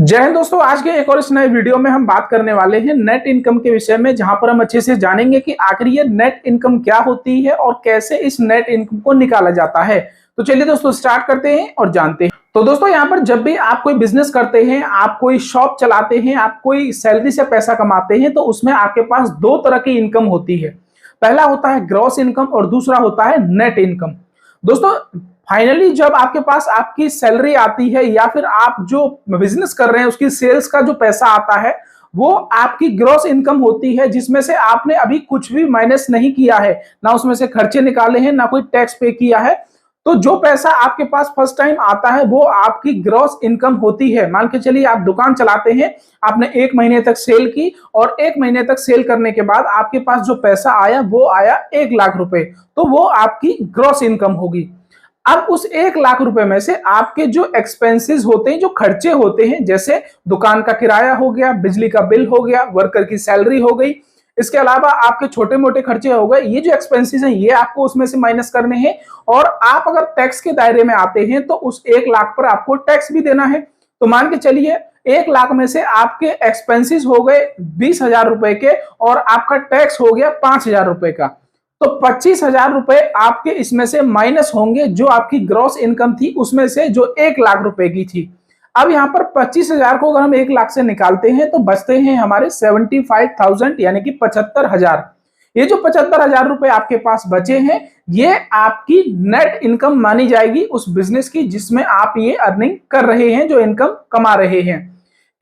जय हिंद दोस्तों। आज के एक और इस नए वीडियो में हम बात करने वाले हैं नेट इनकम के विषय में, जहां पर हम अच्छे से जानेंगे कि आखिर ये नेट इनकम क्या होती है और कैसे इस नेट इनकम को निकाला जाता है। तो चलिए दोस्तों स्टार्ट करते हैं और जानते हैं। तो दोस्तों यहाँ पर जब भी आप कोई बिजनेस करते हैं, आप कोई शॉप चलाते हैं, आप कोई सैलरी से पैसा कमाते हैं, तो उसमें आपके पास दो तरह की इनकम होती है। पहला होता है ग्रॉस इनकम और दूसरा होता है नेट इनकम। दोस्तों फाइनली जब आपके पास आपकी सैलरी आती है या फिर आप जो बिजनेस कर रहे हैं उसकी सेल्स का जो पैसा आता है वो आपकी ग्रॉस इनकम होती है, जिसमें से आपने अभी कुछ भी माइनस नहीं किया है, ना उसमें से खर्चे निकाले हैं, ना कोई टैक्स पे किया है। तो जो पैसा आपके पास फर्स्ट टाइम आता है वो आपकी ग्रॉस इनकम होती है। मान के चलिए आप दुकान चलाते हैं, आपने 1 महीने तक सेल की और 1 महीने तक सेल करने के बाद आपके पास जो पैसा आया वो आया 1 लाख रुपए, तो वो आपकी ग्रॉस इनकम होगी। अब उस 1 लाख रुपए में से आपके जो एक्सपेंसेस होते हैं, जो खर्चे होते हैं, जैसे दुकान का किराया हो गया, बिजली का बिल हो गया, वर्कर की सैलरी हो गई, इसके अलावा आपके छोटे मोटे खर्चे हो गए, ये जो एक्सपेंसेस हैं ये आपको उसमें से माइनस करने हैं। और आप अगर टैक्स के दायरे में आते हैं तो उस 1 लाख पर आपको टैक्स भी देना है। तो मान के चलिए 1 लाख में से आपके एक्सपेंसेस हो गए 20,000 रुपए के और आपका टैक्स हो गया 5,000 रुपए का, तो 25,000 रुपए आपके इसमें से माइनस होंगे, जो आपकी ग्रॉस इनकम थी उसमें से, जो 1 लाख रुपए की थी। अब यहाँ पर 25,000 को अगर हम 1 लाख से निकालते हैं तो बचते हैं हमारे 75,000 यानी कि 75,000। ये जो 75,000 रुपए आपके पास बचे हैं ये आपकी नेट इनकम मानी जाएगी उस बिजनेस की जिसमें आप ये अर्निंग कर रहे हैं, जो इनकम कमा रहे हैं।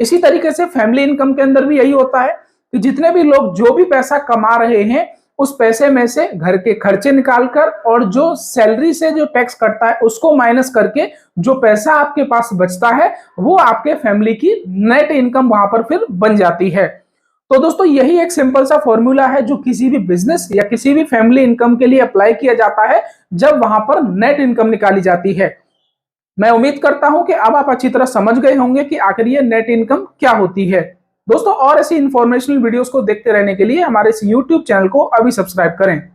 इसी तरीके से फैमिली इनकम के अंदर भी यही होता है कि जितने भी लोग जो भी पैसा कमा रहे हैं उस पैसे में से घर के खर्चे निकालकर और जो सैलरी से जो टैक्स कटता है उसको माइनस करके जो पैसा आपके पास बचता है वो आपके फैमिली की नेट इनकम वहां पर फिर बन जाती है। तो दोस्तों यही एक सिंपल सा फॉर्मूला है जो किसी भी बिजनेस या किसी भी फैमिली इनकम के लिए अप्लाई किया जाता है जब वहां पर नेट इनकम निकाली जाती है। मैं उम्मीद करता हूं कि अब आप अच्छी तरह समझ गए होंगे कि आखिर ये नेट इनकम क्या होती है। दोस्तों और ऐसी इंफॉर्मेशनल वीडियोस को देखते रहने के लिए हमारे इस YouTube चैनल को अभी सब्सक्राइब करें।